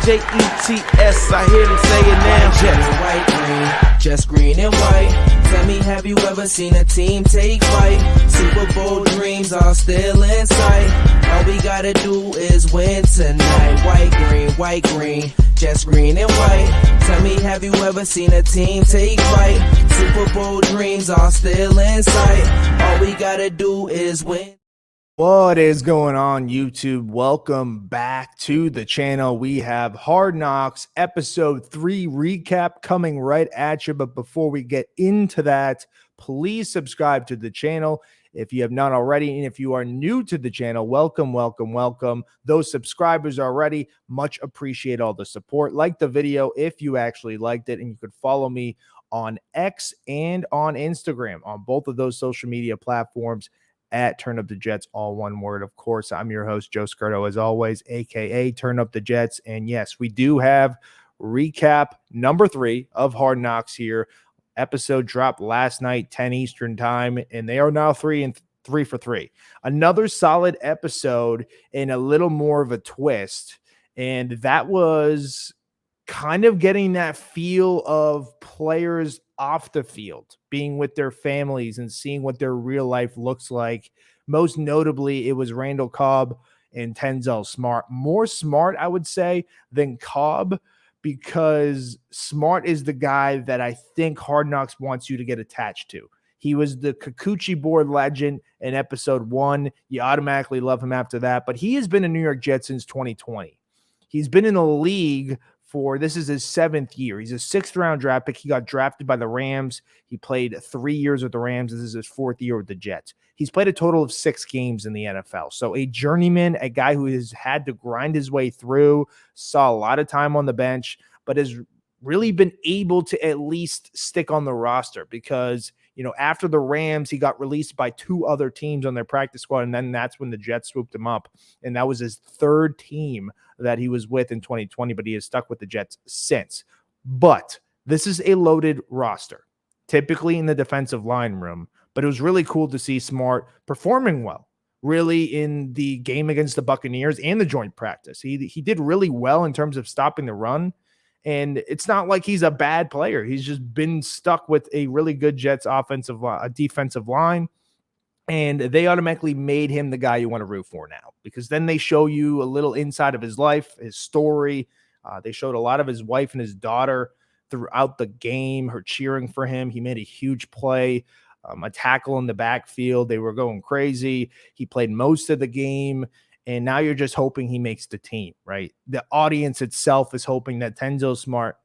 Jets, I hear them say it now. Jets, white, green, just green and white. Tell me, have you ever seen a team take flight? Super Bowl dreams are still in sight. All we gotta do is win tonight. White, green, just green and white. Tell me, have you ever seen a team take flight? Super Bowl dreams are still in sight. All we gotta do is win. What is going on, YouTube? Welcome back to the channel. We have Hard Knocks episode 3 recap coming right at you. But before we get into that, please subscribe to the channel if you have not already. And if you are new to the channel, welcome. Those subscribers already, much appreciate all the support. Like the video if you actually liked it, and you could follow me on X and on Instagram, on both of those social media platforms at Turn Up the Jets, all one word. Of course, I'm your host, Joe Scurto, as always, aka Turn Up the Jets. And yes, we do have recap number 3 of Hard Knocks here. Episode dropped last night, 10 Eastern time, and they are now 3 for 3. Another solid episode and a little more of a twist. And that was kind of getting that feel of players off the field, being with their families and seeing what their real life looks like. Most notably, it was Randall Cobb and Tenzel Smart. More Smart, I would say, than Cobb, because Smart is the guy that I think Hard Knocks wants you to get attached to. He was the Kikuchi board legend in episode 1. You automatically love him after that, but he has been a New York Jet since 2020. He's been in the league this is his 7th year. He's a 6th round draft pick. He got drafted by the Rams. He played 3 years with the Rams. This is his 4th year with the Jets. He's played a total of 6 games in the NFL. So a journeyman, a guy who has had to grind his way through, saw a lot of time on the bench, but has really been able to at least stick on the roster because, you know, after the Rams, he got released by 2 other teams on their practice squad, and then that's when the Jets swooped him up, and that was his 3rd team that he was with in 2020, but he has stuck with the Jets since. But this is a loaded roster, typically in the defensive line room, but it was really cool to see Smart performing well, really in the game against the Buccaneers and the joint practice. He did really well in terms of stopping the run. And it's not like he's a bad player. He's just been stuck with a really good Jets defensive line. And they automatically made him the guy you want to root for now, because then they show you a little inside of his life, his story. They showed a lot of his wife and his daughter throughout the game, her cheering for him. He made a huge play, a tackle in the backfield. They were going crazy. He played most of the game. And now you're just hoping he makes the team, right? The audience itself is hoping that Tenzel Smart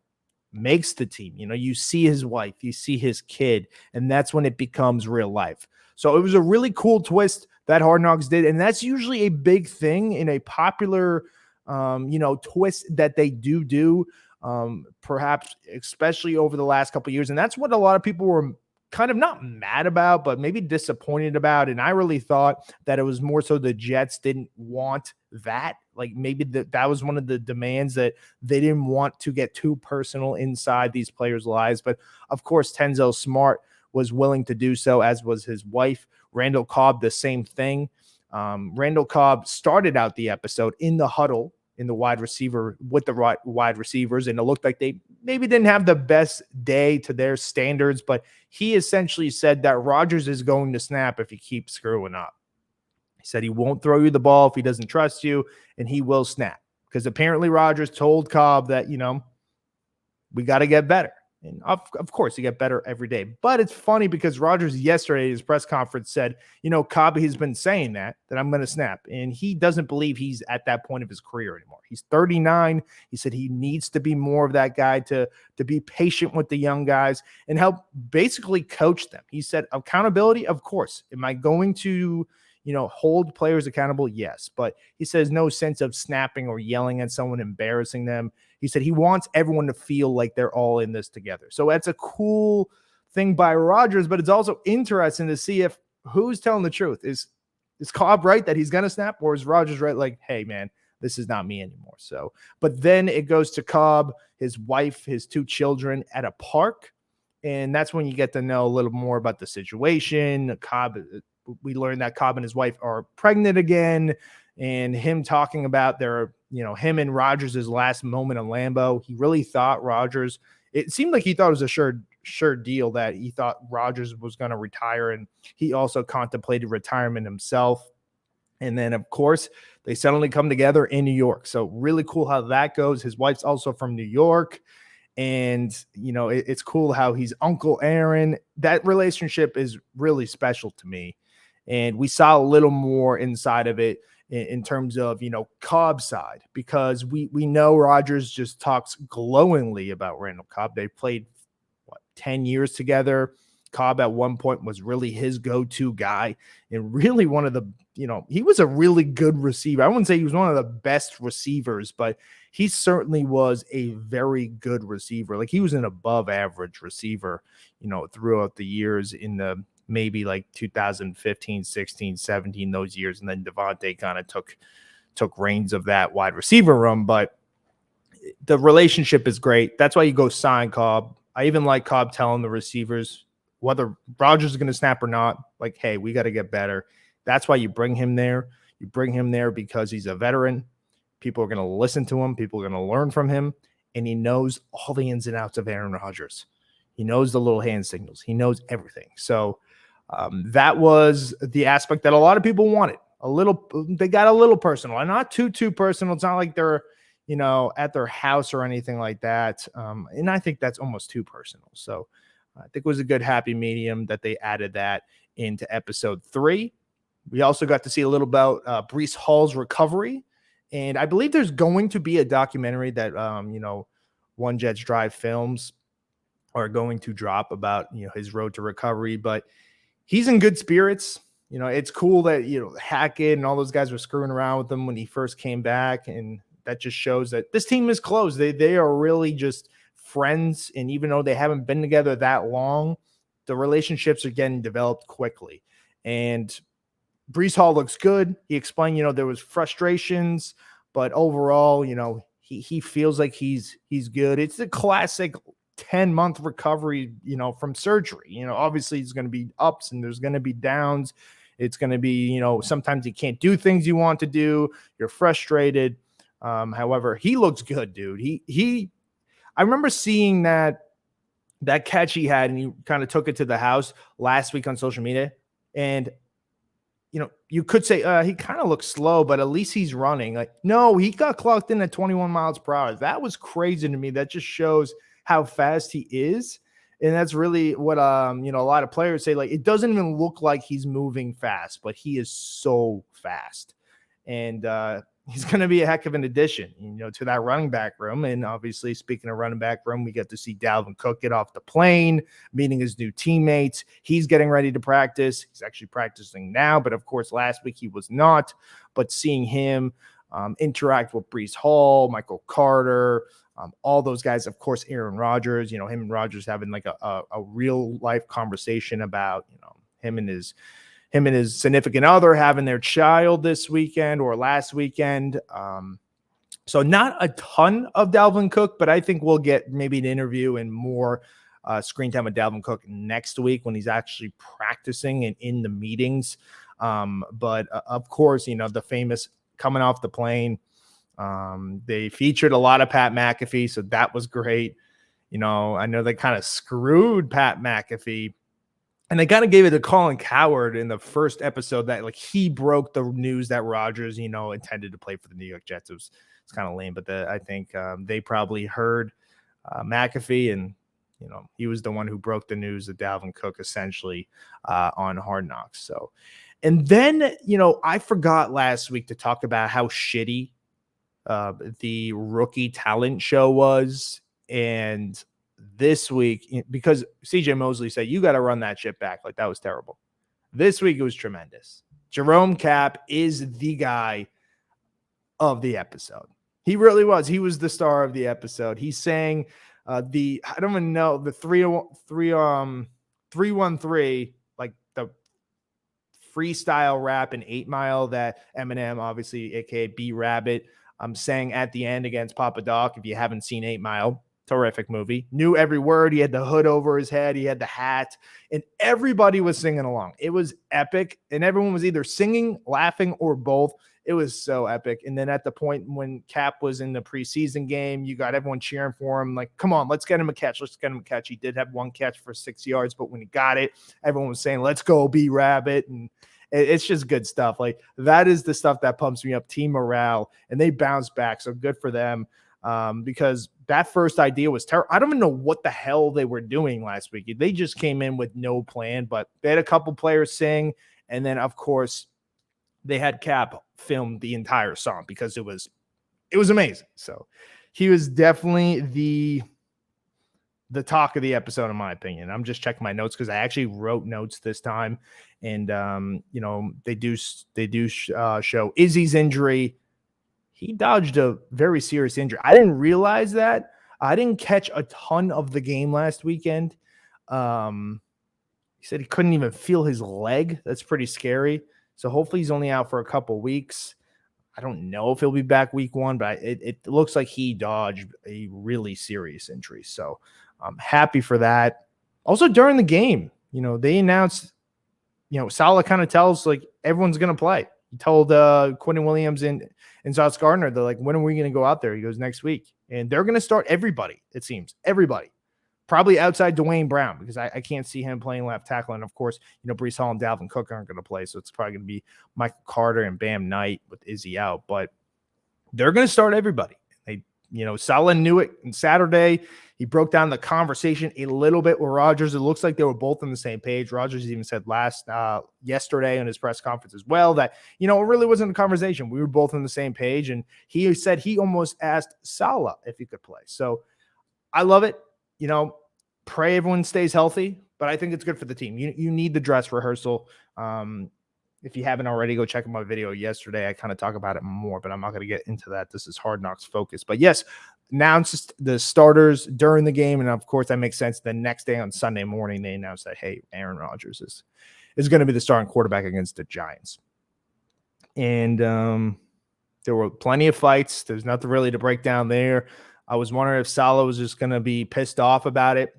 makes the team. You know, you see his wife, you see his kid, and that's when it becomes real life. So it was a really cool twist that Hard Knocks did, and that's usually a big thing in a popular, twist that they do, perhaps especially over the last couple of years. And that's what a lot of people were kind of not mad about, but maybe disappointed about. And I really thought that it was more so the Jets didn't want that. Like maybe that was one of the demands, that they didn't want to get too personal inside these players' lives. But of course, Tenzel Smart was willing to do so, as was his wife. Randall Cobb, the same thing. Randall Cobb started out the episode in the huddle with the wide receivers, and it looked like they maybe didn't have the best day to their standards, but he essentially said that Rodgers is going to snap if he keeps screwing up. He said he won't throw you the ball if he doesn't trust you, and he will snap, because apparently Rodgers told Cobb that, we got to get better. And of course, you get better every day. But it's funny because Rodgers yesterday at his press conference said, Cobb has been saying that I'm going to snap. And he doesn't believe he's at that point of his career anymore. He's 39. He said he needs to be more of that guy to be patient with the young guys and help basically coach them. He said accountability, of course. Am I going to hold players accountable? Yes. But he says no sense of snapping or yelling at someone, embarrassing them. He said he wants everyone to feel like they're all in this together. So that's a cool thing by Rodgers, but it's also interesting to see if who's telling the truth. Is Cobb right that he's going to snap, or is Rodgers right? Like, hey, man, this is not me anymore. So, but then it goes to Cobb, his wife, his 2 children at a park. And that's when you get to know a little more about the situation. We learned that Cobb and his wife are pregnant again, and him talking about their him and Rodgers' last moment in Lambeau. He really thought Rodgers, it seemed like he thought it was a sure deal, that he thought Rodgers was going to retire, and he also contemplated retirement himself. And then, of course, they suddenly come together in New York. So really cool how that goes. His wife's also from New York. And, it's cool how he's Uncle Aaron. That relationship is really special to me. And we saw a little more inside of it in terms of, Cobb's side, because we know Rodgers just talks glowingly about Randall Cobb. They played 10 years together. Cobb at one point was really his go-to guy, and really one of the, he was a really good receiver. I wouldn't say he was one of the best receivers, but he certainly was a very good receiver. Like, he was an above average receiver, throughout the years in the maybe like 2015, 16, 17, those years. And then Devontae kind of took reins of that wide receiver room, but the relationship is great. That's why you go sign Cobb. I even like Cobb telling the receivers, whether Rodgers is going to snap or not, like, hey, we got to get better. That's why you bring him there. You bring him there because he's a veteran. People are going to listen to him. People are going to learn from him. And he knows all the ins and outs of Aaron Rodgers. He knows the little hand signals. He knows everything. So that was the aspect that a lot of people wanted. They got a little personal, and not too personal. It's not like they're, at their house or anything like that. And I think that's almost too personal. So I think it was a good happy medium that they added that into episode 3. We also got to see a little about Breece Hall's recovery. And I believe there's going to be a documentary that, One Jets Drive Films are going to drop about, his road to recovery. But he's in good spirits. It's cool that, Hackett and all those guys were screwing around with him when he first came back. And that just shows that this team is close. They are really just friends, and even though they haven't been together that long, the relationships are getting developed quickly. And Breece Hall looks good. He explained, there was frustrations, but overall, he feels like he's good. It's the classic 10-month recovery, from surgery. Obviously there's going to be ups and there's going to be downs. It's going to be, sometimes you can't do things you want to do. You're frustrated. However, he looks good, dude. I remember seeing that catch he had, and he kind of took it to the house last week on social media. And, you could say he kind of looks slow, but at least he's running. Like, no, he got clocked in at 21 miles per hour. That was crazy to me. That just shows how fast he is. And that's really what, a lot of players say. Like, it doesn't even look like he's moving fast, but he is so fast. And, he's going to be a heck of an addition, to that running back room. And obviously, speaking of running back room, we get to see Dalvin Cook get off the plane, meeting his new teammates. He's getting ready to practice. He's actually practicing now, but of course, last week he was not. But seeing him interact with Breece Hall, Michael Carter, all those guys, of course, Aaron Rodgers, him and Rodgers having like a real life conversation about, him and his significant other having their child this weekend or last weekend. So not a ton of Dalvin Cook, but I think we'll get maybe an interview and more screen time with Dalvin Cook next week when he's actually practicing and in the meetings. But of course, the famous coming off the plane. They featured a lot of Pat McAfee, so that was great. I know they kind of screwed Pat McAfee. And they kind of gave it to Colin Cowherd in the first episode that, like, he broke the news that Rodgers, intended to play for the New York Jets. It's kind of lame, but I think they probably heard McAfee, and, he was the one who broke the news of Dalvin Cook essentially on Hard Knocks. So, and then, I forgot last week to talk about how shitty the rookie talent show was. And this week, because CJ Mosley said, you got to run that shit back. Like, that was terrible. This week, it was tremendous. Jerome Cap is the guy of the episode. He really was. He was the star of the episode. He sang I don't even know, the 313, like the freestyle rap in 8 Mile that Eminem, obviously, aka B Rabbit, sang at the end against Papa Doc. If you haven't seen 8 Mile, terrific movie. Knew every word. He had the hood over his head. He had the hat, and everybody was singing along. It was epic, and everyone was either singing, laughing, or both. It was so epic. And then at the point when Cap was in the preseason game, you got everyone cheering for him. Like, come on, let's get him a catch. Let's get him a catch. He did have one catch for 6 yards, but when he got it, everyone was saying, let's go, B-Rabbit. And it's just good stuff. Like, that is the stuff that pumps me up, team morale, and they bounce back. So good for them. Because that first idea was terrible. I don't even know what the hell they were doing last week. They just came in with no plan, but they had a couple players sing. And then, of course, they had Cap film the entire song because it was amazing. So he was definitely the talk of the episode, in my opinion. I'm just checking my notes because I actually wrote notes this time. And, they do show Izzy's injury. He dodged a very serious injury. I didn't realize that. I didn't catch a ton of the game last weekend. He said he couldn't even feel his leg. That's pretty scary. So hopefully he's only out for a couple weeks. I don't know if he'll be back week 1, but it looks like he dodged a really serious injury. So I'm happy for that. Also during the game, they announced, Saleh kind of tells like everyone's going to play. He told Quentin Williams and Sauce Gardner, they're like, when are we going to go out there? He goes, next week. And they're going to start everybody, it seems. Everybody. Probably outside Dwayne Brown, because I can't see him playing left tackle. And, of course, Breece Hall and Dalvin Cook aren't going to play. So it's probably going to be Michael Carter and Bam Knight with Izzy out. But they're going to start everybody. Saleh knew it on Saturday. He broke down the conversation a little bit with Rodgers. It looks like they were both on the same page. Rodgers even said yesterday on his press conference as well that, it really wasn't a conversation. We were both on the same page. And he said he almost asked Saleh if he could play. So I love it. Pray everyone stays healthy, but I think it's good for the team. You need the dress rehearsal. If you haven't already, go check out my video yesterday. I kind of talk about it more, but I'm not going to get into that. This is Hard Knocks focus. But yes, announced the starters during the game, and of course that makes sense. The next day on Sunday morning, they announced that, hey, Aaron Rodgers is going to be the starting quarterback against the Giants. And there were plenty of fights. There's nothing really to break down there. I was wondering if Saleh was just going to be pissed off about it.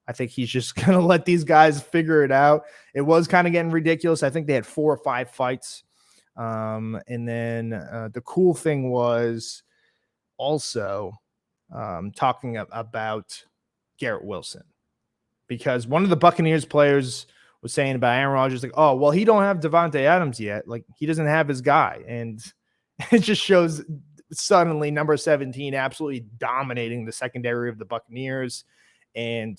I think he's just going to let these guys figure it out. It was kind of getting ridiculous. I think they had 4 or 5 fights. And then the cool thing was also talking about Garrett Wilson, because one of the Buccaneers players was saying about Aaron Rodgers, like, oh, well, he don't have Devontae Adams yet. Like, he doesn't have his guy. And it just shows suddenly number 17 absolutely dominating the secondary of the Buccaneers, and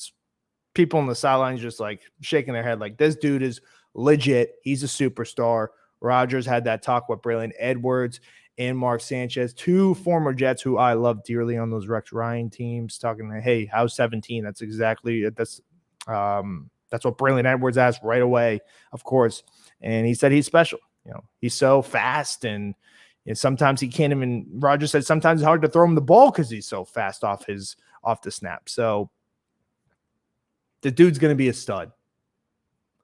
people on the sidelines just like shaking their head like, this dude is legit. He's a superstar. Rodgers had that talk with Braylon Edwards and Mark Sanchez, 2 former Jets who I love dearly on those Rex Ryan teams, talking to, hey, how's 17? That's what Braylon Edwards asked right away, of course. And he said he's special. He's so fast, and sometimes he can't even, Rodgers said sometimes it's hard to throw him the ball because he's so fast off the snap. So the dude's going to be a stud.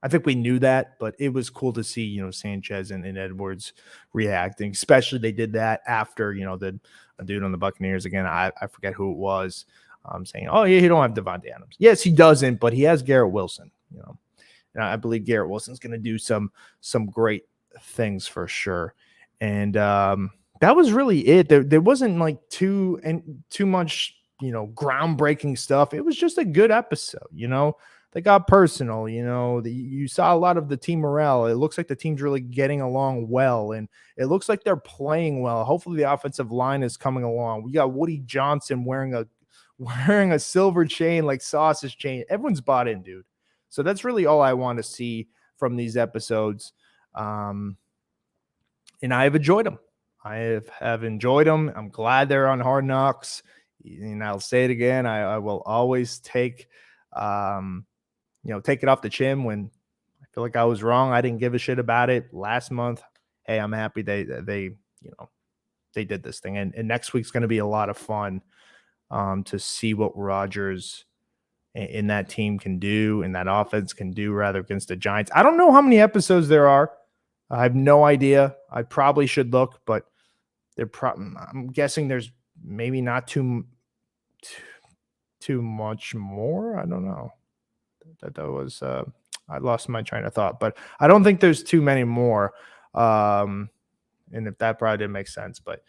I think we knew that, but it was cool to see, Sanchez and Edwards reacting, especially they did that after, the dude on the Buccaneers, again, I forget who it was, saying, oh, yeah, he don't have Devontae Adams. Yes, he doesn't, but he has Garrett Wilson, and I believe Garrett Wilson's going to do some great things for sure. And that was really it. There wasn't like too much, groundbreaking stuff. It was just a good episode. They got personal. You saw a lot of the team morale. It looks like the team's really getting along well, and it looks like they're playing well. Hopefully, the offensive line is coming along. We got Woody Johnson wearing a silver chain like Sauce's chain. Everyone's bought in, dude. So that's really all I want to see from these episodes. And I've enjoyed them. I have enjoyed them. I'm glad they're on Hard Knocks. And I'll say it again. I will always take it off the chin when I feel like I was wrong. I didn't give a shit about it last month. Hey, I'm happy they did this thing. And next week's going to be a lot of fun to see what Rodgers in that team can do, and that offense can do rather against the Giants. I don't know how many episodes there are. I have no idea. I probably should look, but I'm guessing there's maybe not too too much more. I don't know. That was I lost my train of thought, but I don't think there's too many more. And if that probably didn't make sense, but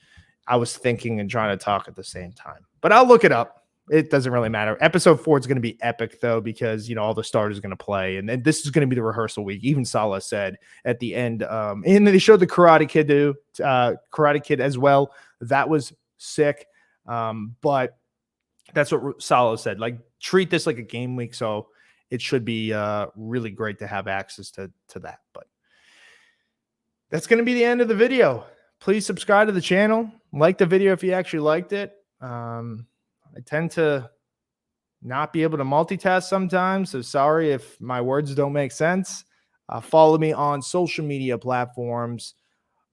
I was thinking and trying to talk at the same time. But I'll look it up. It doesn't really matter. Episode 4 is going to be epic, though, because, you know, all the starters are going to play. And this is going to be the rehearsal week. Even Salah said at the end, and they showed the Karate Kid as well. That was sick. But that's what Salah said. Like, treat this like a game week. So it should be really great to have access to that. But that's going to be the end of the video. Please subscribe to the channel. Like the video if you actually liked it. I tend to not be able to multitask sometimes, so sorry if my words don't make sense. Follow me on social media platforms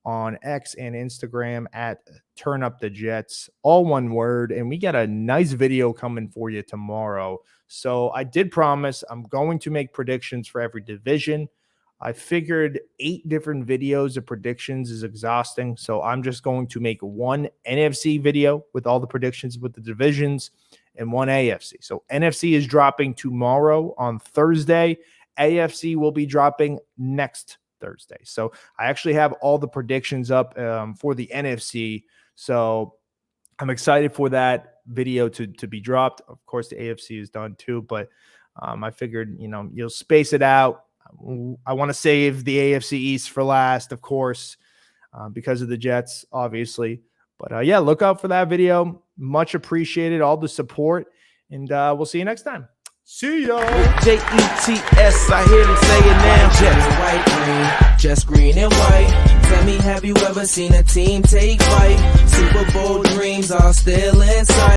on X and Instagram at Turn Up the Jets, all one word. And we got a nice video coming for you tomorrow. So I did promise I'm going to make predictions for every division. I figured 8 different videos of predictions is exhausting, so I'm just going to make one NFC video with all the predictions with the divisions and one AFC. So NFC is dropping tomorrow on Thursday. AFC will be dropping next Thursday. So I actually have all the predictions up for the NFC. So I'm excited for that video to be dropped. Of course, the AFC is done too, but I figured, you know, you'll space it out. I want to save the AFC East for last, of course, because of the Jets, obviously. But yeah, look out for that video. Much appreciated, all the support. And we'll see you next time. See ya. Jets, I hear them say it now. Jets, white, green, just green and white. Tell me, have you ever seen a team take flight? Super Bowl dreams are still inside.